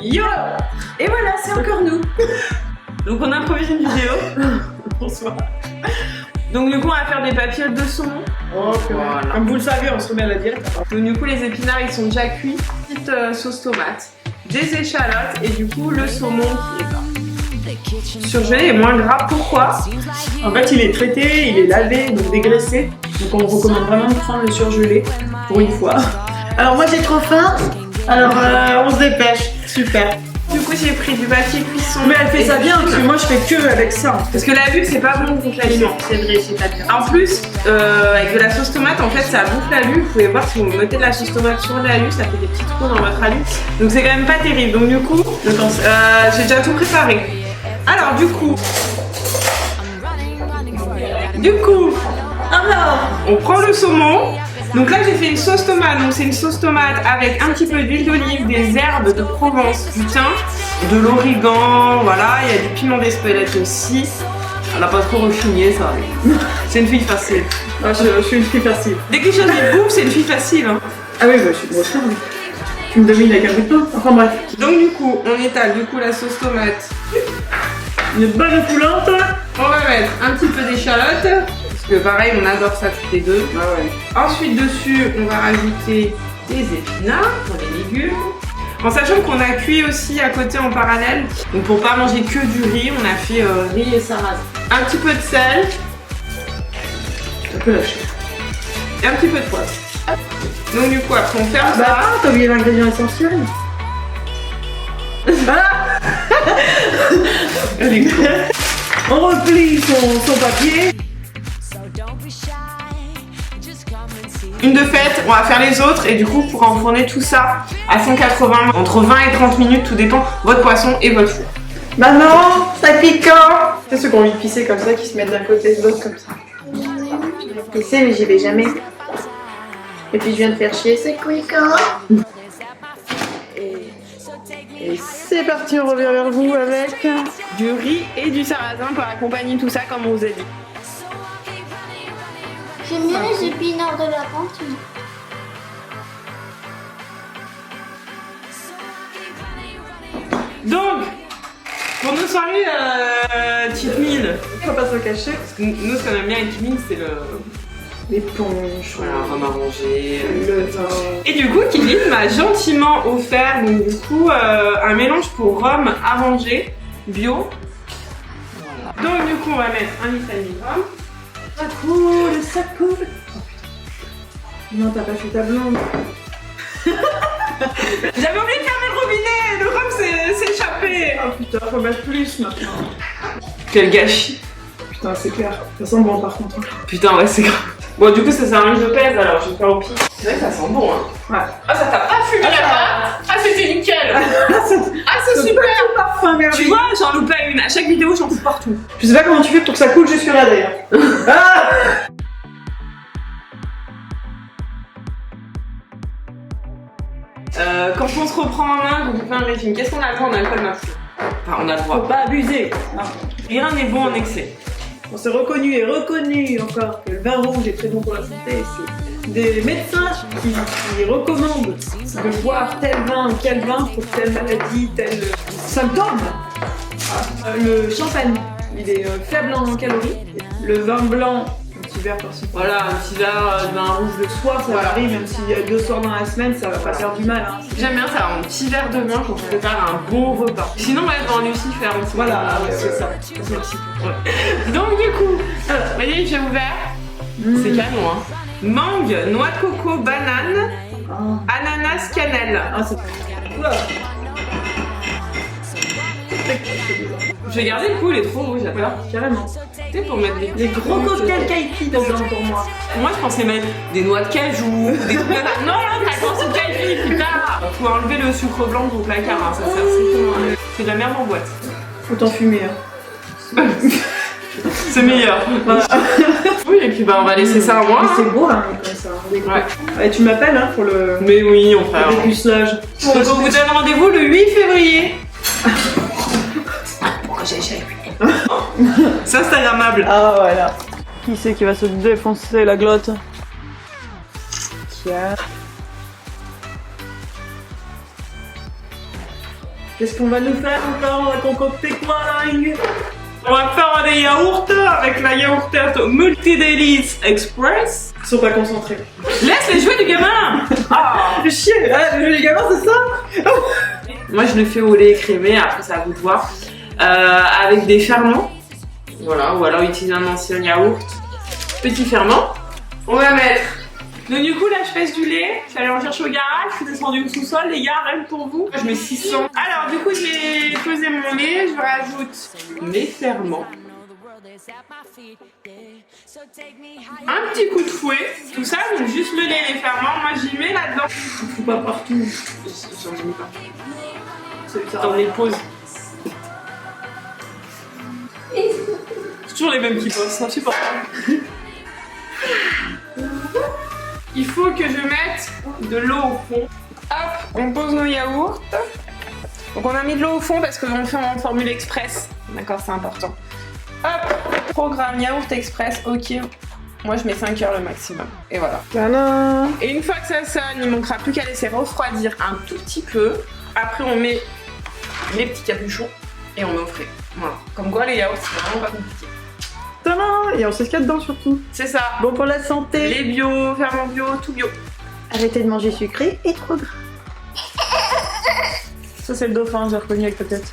Yo! Et voilà, c'est encore nous. Donc on improvise une vidéo. Bonsoir. Donc du coup on va faire des papillotes de saumon. Oh, voilà. Comme vous le savez, on se remet à la diète. Donc du coup les épinards ils sont déjà cuits. Petite sauce tomate, des échalotes et du coup le saumon qui est là. Surgelé et moins gras, pourquoi? En fait, il est traité, il est lavé, donc dégraissé. Donc on recommande vraiment de prendre le surgelé pour une fois. Alors moi j'ai trop faim, alors on se dépêche. Super. Du coup j'ai pris du papier cuisson. Mais elle fait ça bien parce que moi je fais que avec ça. Parce que la bulle c'est pas bon contre l'aliment. C'est vrai, c'est pas bien. En plus, avec de la sauce tomate, en fait ça bouffe l'alu. Vous pouvez voir si vous mettez de la sauce tomate sur l'alu, ça fait des petits trous dans votre alu. Donc c'est quand même pas terrible. Donc du coup, j'ai déjà tout préparé. Alors du coup, on prend le saumon. Donc là j'ai fait une sauce tomate, donc c'est une sauce tomate avec un petit peu d'huile d'olive, des herbes de Provence, du thym, de l'origan, voilà, il y a du piment d'Espelette aussi. Elle n'a pas trop rechigné, ça arrive. C'est une fille facile. Ah, je suis une fille facile. Dès que les choses les bouffent, c'est une fille facile. Hein. Ah oui, bah, je suis une grosse femme. Tu me domines avec un bout de pain. Enfin bref. Donc du coup, on étale du coup la sauce tomate. Une bonne coulante. On va mettre un petit peu d'échalote. Parce que pareil, on adore ça toutes les deux. Ah ouais. Ensuite dessus, on va rajouter des épinards pour les légumes. En sachant qu'on a cuit aussi à côté en parallèle. Donc pour pas manger que du riz, on a fait riz et sarrasin. Un petit peu de sel. Un peu lâché. Et un petit peu de poivre. Donc du coup, après on ferme ça. Bah, t'as oublié l'ingrédient essentiel. Voilà. On replie son papier. Une de faite, on va faire les autres et du coup, pour enfourner tout ça à 180, entre 20 et 30 minutes, tout dépend, votre poisson et votre four. Maman, ça pique quand? C'est ceux qui ont envie de pisser comme ça, qui se mettent d'un côté de l'autre comme ça. Je vais pisser, mais j'y vais jamais. Et puis je viens de faire chier, c'est cuit quand? Et c'est parti, on revient vers vous avec Du riz et du sarrasin pour accompagner tout ça comme on vous a dit. J'aime bien les épinards de la cantine. Donc, pour nos soirées cheat meal, faut pas se cacher. parce que nous ce qu'on aime bien avec cheat meal c'est L'éponge, voilà, rhum arrangé, le vin. Et du coup, Kevin m'a gentiment offert donc, du coup, un mélange pour rhum arrangé bio. Voilà. Donc du coup, on va mettre un litre et demi de rhum. Ça coule, ça coule. Non, t'as pas fait ta blonde. J'avais oublié de fermer le robinet, le rhum s'est échappé. Oh putain, faut mettre plus maintenant. Quel gâchis. Putain, c'est clair. Ça sent bon par contre. Putain, ouais, c'est grave. Bon, du coup, ça sert à rien que je pèse alors, je vais faire au pire. C'est vrai que ça sent bon, hein. Ouais. Ah, ça t'a pas fumé la pâte. Ah, c'était nickel. Ah, c'est super. Parfum merveilleux. Tu vois, j'en loupais une. À chaque vidéo, j'en fous partout. Je sais pas comment tu fais pour que ça coule jusque là d'ailleurs. Ah Quand on se reprend en main, quand on fait un régime, qu'est-ce qu'on a le droit? On a le droit, enfin, on a le Faut droit. pas abuser. Non. Rien n'est bon en excès. On s'est reconnu et reconnu encore que le vin rouge est très bon pour la santé. C'est des médecins qui recommandent de boire tel vin ou quel vin pour telle maladie, tel symptôme. Le champagne, il est faible en calories. Le vin blanc, un petit verre par-ci. Voilà, un petit verre de vin rouge de Soir, ça arrive, même s'il y a 2 soirs dans la semaine, ça va pas faire du mal. Hein. J'aime bien ça, un petit verre de vin quand je prépare un bon repas. Sinon, on va être dans Lucifer aussi. Voilà, c'est ça. Merci. Ouais. Donc, du coup, vous voyez, j'ai ouvert. C'est canon, hein. Mangue, noix de coco, banane, ananas, cannelle. Ah, c'est... Oula. J'ai gardé le coup, il est trop rouge, j'ai peur. Carrément. Tu sais, pour mettre des gros cocktails kaipi dedans pour moi. Moi, je pensais mettre des noix de cajou, des trucs comme ça. Non, t'as pensé de kaipi, putain. Faut enlever le sucre blanc de vos placards, hein. Ça sert strictement à rien. C'est de la merde en boîte. Faut t'en fumer, hein. C'est meilleur. Voilà. Oui, et puis bah, on va laisser ça à moi. Mais c'est beau, hein, comme ça. Ouais. Et tu m'appelles, hein, pour le... Mais oui, on fera. Le dépucelage. Donc, on vous donne rendez-vous le 8 février. C'est Instagrammable. Ah voilà. Qui c'est qui va se défoncer la glotte? Tiens. Qu'est-ce qu'on va nous faire encore? On va concocter quoi là, Inge? On va faire des yaourts avec la yaourtette Multidélice Express. Ils sont pas concentrés. Laisse les jouets du gamin. Ah. Fais chier, hein, le jeu des gamins, c'est ça? Moi je le fais au lait écrémé, après c'est à vous de voir. Avec des ferments. Voilà, ou alors utiliser un ancien yaourt. Petit ferment. On va mettre. Donc du coup là je pèse du lait, je suis allée en chercher au garage, je suis descendue au sous-sol, les gars, rien que pour vous. Je mets 600. Alors du coup je vais peser mon lait, je rajoute mes ferments. Un petit coup de fouet, tout ça, donc juste le lait et les ferments, moi j'y mets là-dedans. Faut pas partout. J'en ai mis pas. C'est Dans les pauses. C'est toujours les mêmes qui bossent, c'est insupportable. Il faut que je mette de l'eau au fond. Hop, on pose nos yaourts. Donc on a mis de l'eau au fond parce qu'on fait en formule express. D'accord, c'est important. Hop, programme yaourt express, ok. Moi je mets 5 heures le maximum. Et voilà. Tadam. Et une fois que ça sonne, il manquera plus qu'à laisser refroidir un tout petit peu. Après on met les petits capuchons et on met au frais. Voilà. Comme quoi les yaourts c'est vraiment pas compliqué. Tadam. Et on sait ce qu'il y a dedans surtout. C'est ça. Bon pour la santé. Les bio, ferment bio, tout bio. Arrêtez de manger sucré et trop gras. Ça c'est le dauphin, j'ai reconnu avec ta tête.